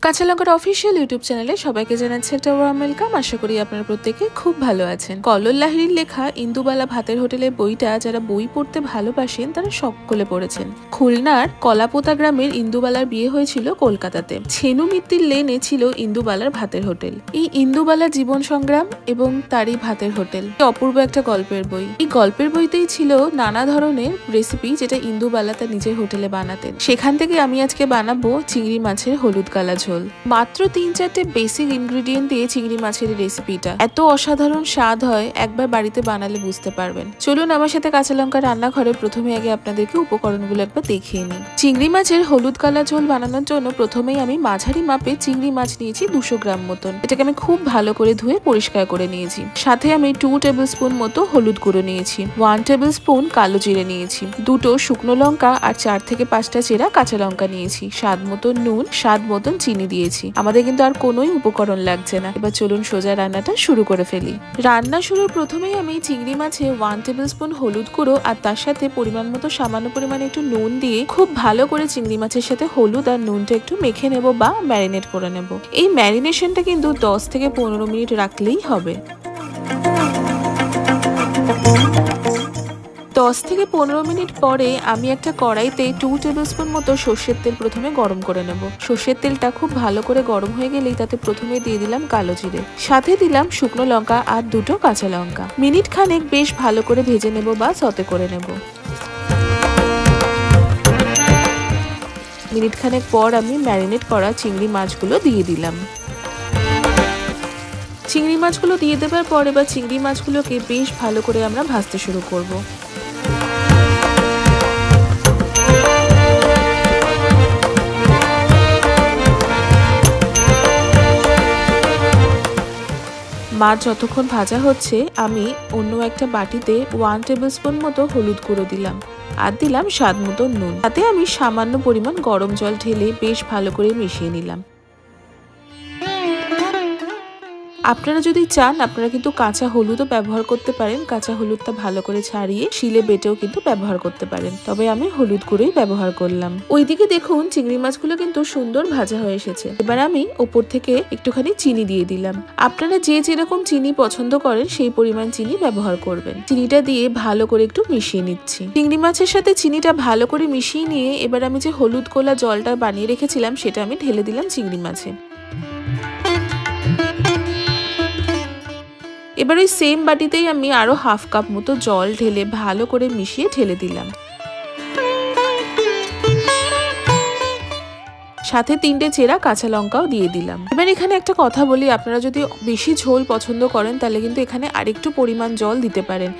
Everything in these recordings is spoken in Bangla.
কাঁচা লঙ্কার অফিসিয়াল ইউটিউব চ্যানেলে সবাইকে জানাচ্ছি একটা ওয়ার্ম ওয়েলকাম। আশা করি আপনারা প্রত্যেকে খুব ভালো আছেন। কল্লোল লাহিড়ীর লেখা ইন্দুবালা ভাতের হোটেলের বইটা যারা বই পড়তে ভালোবাসেন তারা সকলে পড়েছেন। খুলনার কলাপোতা গ্রামের ইন্দুবালার বিয়ে হয়েছিল কলকাতাতে। ছেনু মিত্তির লেনে ছিল ইন্দুবালার ভাতের হোটেল। এই ইন্দুবালার জীবন সংগ্রাম এবং তারই ভাতের হোটেল অপূর্ব একটা গল্পের বই। এই গল্পের বইতেই ছিল নানা ধরনের রেসিপি যেটা ইন্দুবালা তার নিজের হোটেলে বানাতেন। সেখান থেকে আমি আজকে বানাবো চিংড়ি মাছের হলুদ কালা ঝোল। মাত্র ৩-৪টে বেসিক ইনগ্রেডিয়েন্ট দিয়ে চিংড়ি মাছের রেসিপিটা এত অসাধারণ স্বাদ হয়, একবার বাড়িতে বানালে বুঝতে পারবেন। চলুন আমার সাথে কাঁচা লঙ্কা রান্নাঘরে। প্রথমে আগে আপনাদেরকে উপকরণগুলো একবার দেখিয়ে নিই। চিংড়ি মাছের হলুদ কালা ঝোল বানানোর জন্য প্রথমেই আমি মাঝারি মাপে চিংড়ি মাছ নিয়েছি 200 গ্রাম মতন। এটাকে আমি খুব ভালো করে ধুয়ে পরিষ্কার করে নিয়েছি। সাথে আমি 2 টেবিল স্পুন মতো হলুদ গুঁড়ো নিয়েছি, 1 টেবিল স্পুন কালো জিরে নিয়েছি, 2টো শুকনো লঙ্কা আর 4 থেকে 5টা চেরা কাঁচা লঙ্কা নিয়েছি, স্বাদ মতো নুন, স্বাদ মতন চিনি দিয়েছি। আমাদের কিন্তু আর কোনোই উপকরণ লাগছে না। এবার চলুন সোজা রান্নাটা শুরু করে ফেলি। রান্না শুরুর প্রথমেই আমি চিংড়ি মাছে 1 টেবিল স্পুন হলুদ গুঁড়ো আর তার সাথে পরিমাণ মতো সামান্য পরিমাণে একটু নুন দিয়ে খুব ভালো করে চিংড়ি মাছের সাথে হলুদ আর নুনটা একটু মেখে নেব বা ম্যারিনেট করে নেব। এই ম্যারিনেশনটা কিন্তু 10 থেকে 15 মিনিট রাখলেই হবে। 10 থেকে 15 মিনিট পরে আমি একটা কড়াইতে 2 টেবিল স্পুন মতো সর্ষের তেল প্রথমে গরম করে নেব। সর্ষের তেলটা খুব ভালো করে গরম হয়ে গেলেই তাতে প্রথমে দিয়ে দিলাম কালো জিরে, সাথে দিলাম শুকনো লঙ্কা আর 2টো কাঁচা লঙ্কা। মিনিট খানেক বেশ ভালো করে ভেজে নেব বা সতে করে নেব। মিনিট খানেক পর আমি ম্যারিনেট করা চিংড়ি মাছগুলো দিয়ে দিলাম। চিংড়ি মাছগুলো দিয়ে দেওয়ার পর এবার চিংড়ি মাছগুলোকে বেশ ভালো করে আমরা ভাজতে শুরু করব। মাছ যতক্ষণ ভাজা হচ্ছে আমি অন্য একটা বাটিতে 1 টেবিল স্পুন মতো হলুদ গুঁড়ো দিলাম আর দিলাম স্বাদ মতো নুন। তাতে আমি সামান্য পরিমাণ গরম জল ঢেলে বেশ ভালো করে মিশিয়ে নিলাম। আপনারা যদি চান আপনারা কিন্তু কাঁচা হলুদও ব্যবহার করতে পারেন। কাঁচা হলুদটা ভালো করে ছাড়িয়ে শিলে বেটেও কিন্তু ব্যবহার করতে পারেন, তবে আমি হলুদ গুঁড়োই ব্যবহার করলাম। ওইদিকে দেখুন চিংড়ি মাছগুলো কিন্তু সুন্দর ভাজা হয়ে এসেছে। এবার আমি ওপর থেকে একটুখানি চিনি দিয়ে দিলাম। আপনারা যে যেরকম চিনি পছন্দ করেন সেই পরিমাণ চিনি ব্যবহার করবেন। চিনিটা দিয়ে ভালো করে একটু মিশিয়ে নিচ্ছি। চিংড়ি মাছের সাথে চিনিটা ভালো করে মিশিয়ে নিয়ে এবার আমি যে হলুদ গোলা জলটা বানিয়ে রেখেছিলাম সেটা আমি ঢেলে দিলাম চিংড়ি মাছে। এবার ওই সেম বাটিতেই আমি আরো হাফ কাপ মতো জল ঢেলে ভালো করে মিশিয়ে ঢেলে দিলাম। সাথে 3টে চেরা কাঁচা লঙ্কাও দিয়ে দিলাম। এবার এখানে একটা কথা বলি, আপনারা যদি বেশি ঝোল পছন্দ করেন তাহলে কিন্তু এখানে আরেকটু পরিমাণ জল দিতে পারেন।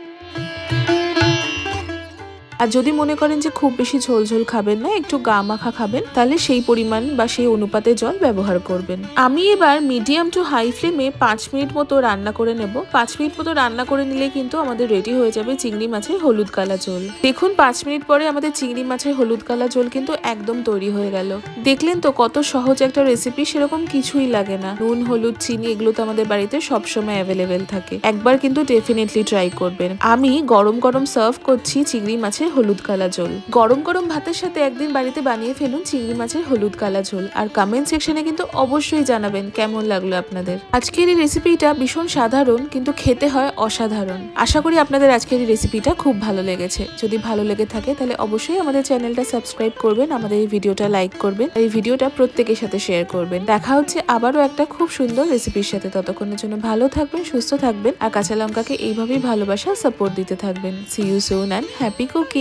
আর যদি মনে করেন যে খুব বেশি ঝোল ঝোল খাবেন না, একটু গা মাখা খাবেন, তাহলে সেই পরিমাণ বা সেই অনুপাতে জল ব্যবহার করবেন। আমি এবার মিডিয়াম টু হাই ফ্লেমে 5 মিনিট মতো রান্না করে নেব। 5 মিনিট মতো রান্না করে নিলে কিন্তু আমাদের রেডি হয়ে যাবে চিংড়ি মাছের হলুদ কালা ঝোল। দেখুন 5 মিনিট পরে আমাদের চিংড়ি মাছের হলুদ কালা ঝোল কিন্তু একদম তৈরি হয়ে গেল। দেখলেন তো কত সহজ একটা রেসিপি, সেরকম কিছুই লাগে না। নুন, হলুদ, চিনি এগুলো তো আমাদের বাড়িতে সবসময় অ্যাভেলেবেল থাকে। একবার কিন্তু ডেফিনেটলি ট্রাই করবেন। আমি গরম গরম সার্ভ করছি চিংড়ি মাছের হলুদ কালা ঝোল। গরম গরম ভাতের সাথে একদিন বাড়িতে বানিয়ে ফেলুন চিংড়ি মাছের হলুদ কালা ঝোল। আর কমেন্ট সেকশনে কিন্তু অবশ্যই জানাবেন কেমন লাগলো আপনাদের। আজকের এই রেসিপিটা ভীষণ সাধারণ কিন্তু খেতে হয় অসাধারণ। আশা করি আপনাদের আজকের এই রেসিপিটা খুব ভালো লেগেছে। যদি ভালো লেগে থাকে তাহলে অবশ্যই আমাদের চ্যানেলটা সাবস্ক্রাইব করবেন, আমাদের এই ভিডিওটা লাইক করবেন, আর এই ভিডিওটা প্রত্যেকের সাথে শেয়ার করবেন। দেখা হচ্ছে আবারও একটা খুব সুন্দর রেসিপির সাথে। ততক্ষণের জন্য ভালো থাকবেন, সুস্থ থাকবেন আর কাঁচা লঙ্কাকে এইভাবেই ভালোবাসা সাপোর্ট দিতে থাকবেন। See you soon and happy cooking.